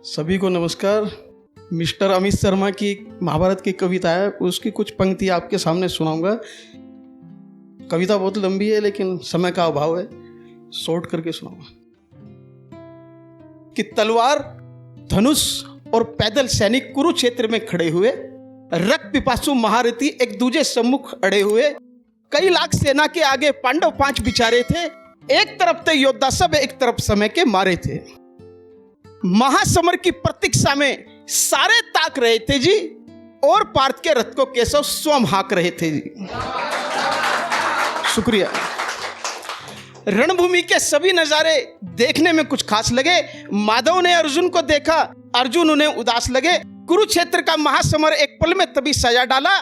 सभी को नमस्कार। मिस्टर अमित शर्मा की महाभारत की कविता है, उसकी कुछ पंक्ति आपके सामने सुनाऊंगा। कविता बहुत लंबी है लेकिन समय का अभाव है, शॉर्ट करके सुनाऊंगा। कि तलवार, धनुष और पैदल सैनिक कुरुक्षेत्र में खड़े हुए, रक्त पिपासु महारथी एक दूजे सम्मुख अड़े हुए। कई लाख सेना के आगे पांडव 5 बिचारे थे। एक तरफ थे योद्धा सब, एक तरफ समय के मारे थे। महासमर की प्रतीक्षा में सारे ताक रहे थे जी, और पार्थ के रथ को केशव स्वयं हाँक रहे थे जी। शुक्रिया। रणभूमि के सभी नजारे देखने में कुछ खास लगे। माधव ने अर्जुन को देखा, अर्जुन उन्हें उदास लगे। कुरुक्षेत्र का महासमर एक पल में तभी सजा डाला।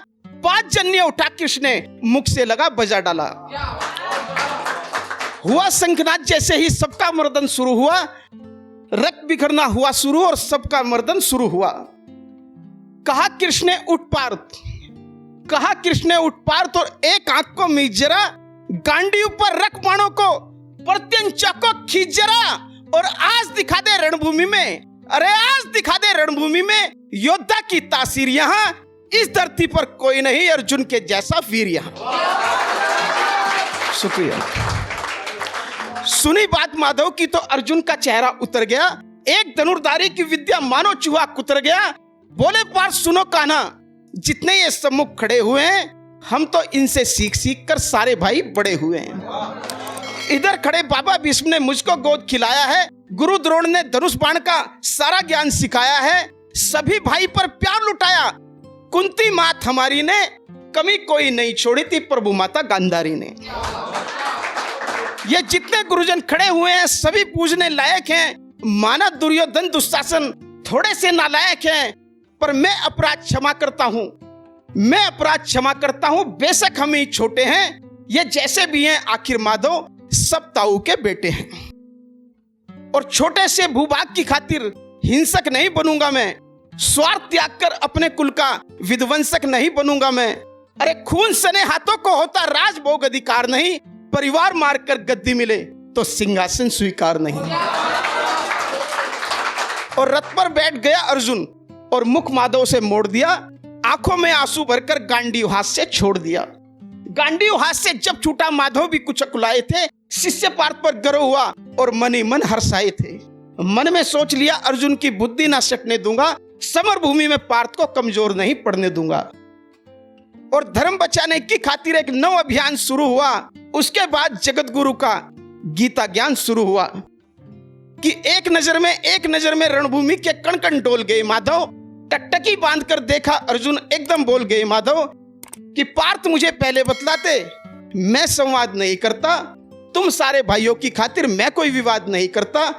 5 जन्य उठा कृष्ण ने मुख से लगा बजा डाला। हुआ शंखनाद, जैसे ही सबका मर्दन शुरू हुआ। रक्त बिखरना हुआ शुरू और सबका मर्दन शुरू हुआ। कहा कृष्ण ने उठ पार्थ, कहा कृष्ण ने उठ पार्थ, और एक आंख को मीच जरा। गांडी ऊपर रख बाणों को, प्रत्यंचा को खींच जरा। और आज दिखा दे रणभूमि में, अरे आज दिखा दे रणभूमि में योद्धा की तासीर। यहां इस धरती पर कोई नहीं अर्जुन के जैसा वीर यहां। शुक्रिया। सुनी बात माधव की तो अर्जुन का चेहरा उतर गया। एक धनुर्धारी की विद्या मानो चूहा कुतर गया। बोले पार्थ सुनो कान्हा, जितने ये सम्मुख खड़े हुए हैं, हम तो इनसे सीख सीख कर सारे भाई बड़े हुए हैं। इधर खड़े बाबा भीष्म ने मुझको गोद खिलाया है। गुरु द्रोण ने धनुष बाण का सारा ज्ञान सिखाया है। सभी भाई पर प्यार लुटाया। कुंती मात हमारी ने कमी कोई नहीं छोड़ी थी, प्रभु माता गांधारी ने। ये जितने गुरुजन खड़े हुए हैं सभी पूजने लायक हैं। माना दुर्योधन दुशासन थोड़े से नालायक हैं, पर मैं अपराध क्षमा करता हूं, मैं अपराध क्षमा करता हूं। बेशक हम ही छोटे हैं, ये जैसे भी हैं आखिर माधव सब ताऊ के बेटे हैं। और छोटे से भूभाग की खातिर हिंसक नहीं बनूंगा मैं। स्वार्थ त्याग कर अपने कुल का विध्वंसक नहीं बनूंगा मैं। अरे खून सने हाथों को होता राजभोग अधिकार नहीं। परिवार मारकर गद्दी मिले तो सिंहासन स्वीकार नहीं। और रथ पर बैठ गया अर्जुन और मुख माधव से मोड़ दिया। आंखों में आंसू भरकर गांडीव हाथ से छोड़ दिया। गांडीव हाथ से जब छूटा माधव भी कुछ अकुलाए थे। शिष्य पार्थ पर गर्व हुआ और मन ही मन हर्षाए थे। मन में सोच लिया अर्जुन की बुद्धि ना सकने दूंगा। समर भूमि में पार्थ को कमजोर नहीं पड़ने दूंगा। और धर्म बचाने की खातिर एक नव अभियान शुरू हुआ। उसके बाद जगत गुरु का गीता ज्ञान शुरू हुआ। कि एक नजर में रणभूमि के कण कण डोल गए माधव। टकटकी बांधकर देखा अर्जुन, एकदम बोल गए माधव कि पार्थ मुझे पहले बतलाते, मैं संवाद नहीं करता। तुम सारे भाइयों की खातिर मैं कोई विवाद नहीं करता।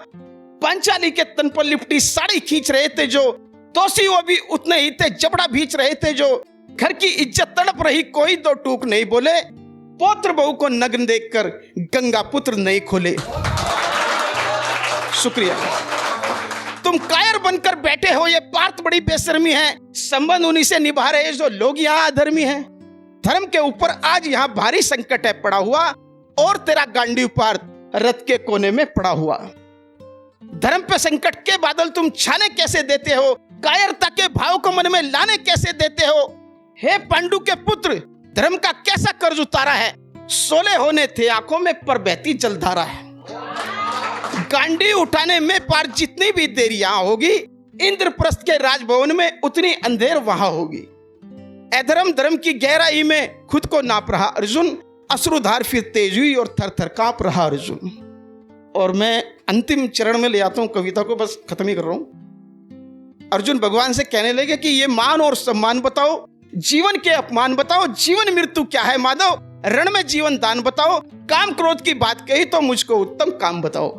पांचाली के तन पर लिपटी साड़ी खींच रहे थे जो, दोषी वो भी उतने ही थे। जबड़ा भींच रहे थे जो, घर की इज्जत तड़प रही कोई दो टूक नहीं बोले। पौत्र बहू को नग्न देखकर गंगा पुत्र नहीं खोले। शुक्रिया। तुम कायर बनकर बैठे हो, ये पार्थ बड़ी बेशर्मी है। संबंध उन्हीं से निभा रहे जो लोग यहाँ अधर्मी हैं। धर्म के ऊपर आज यहाँ भारी संकट है पड़ा हुआ, और तेरा गांडीव पार्थ रथ के कोने में पड़ा हुआ। धर्म पे संकट के बादल तुम छाने कैसे देते हो? कायरता के भाव को मन में लाने कैसे देते हो? हे पांडु के पुत्र, धर्म का कैसा कर्ज उतारा है? सोले होने थे आंखों में पर बहती जलधारा है। गांडी उठाने में पार जितनी भी देर यहाँ होगी, इंद्रप्रस्थ के राजभवन में उतनी अंधेर वहां होगी। अधर्म धर्म की गहराई में खुद को नाप रहा अर्जुन। अश्रुधार फिर तेज हुई और थर थर कांप रहा अर्जुन। और मैं अंतिम चरण में ले आता हूं कविता को, बस खत्म ही कर रहा हूं। अर्जुन भगवान से कहने लगे कि ये मान और सम्मान बताओ, जीवन के अपमान बताओ। जीवन मृत्यु क्या है माधव? रण में जीवन दान बताओ। काम क्रोध की बात कही तो मुझको उत्तम काम बताओ।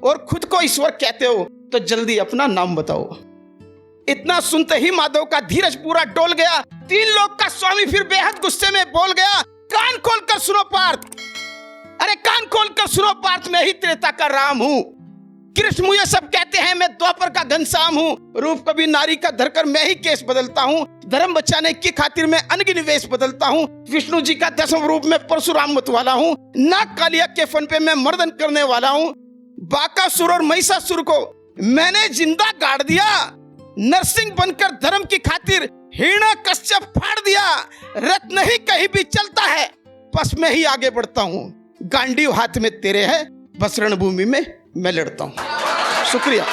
और खुद को ईश्वर कहते हो तो जल्दी अपना नाम बताओ। इतना सुनते ही माधव का धीरज पूरा डोल गया। 3 लोक का स्वामी फिर बेहद गुस्से में बोल गया, कान खोलकर सुनो पार्थ, अरे कान खोलकर सुनो पार्थ, मैं ही त्रेता का राम हूं। कृष्ण मुझे सब कहते हैं, मैं द्वापर का घनश्याम हूँ। रूप कभी नारी का धरकर मैं ही केस बदलता हूँ। धर्म बचाने की खातिर मैं अनगिन वेश बदलता हूँ। विष्णु जी का 10वां रूप में परशुराम मत वाला हूँ। नाग कालिया के फन पे मैं मर्दन करने वाला हूँ। बाकासुर और महिषासुर को मैंने जिंदा गाड़ दिया, नरसिंह बनकर धर्म की खातिर हिरण्यकश्यप फाड़ दिया। रथ नहीं कहीं भी चलता है, बस मैं ही आगे बढ़ता हूँ। गांडीव हाथ में तेरे है, बस रणभूमि में मैं लड़ता हूँ। शुक्रिया।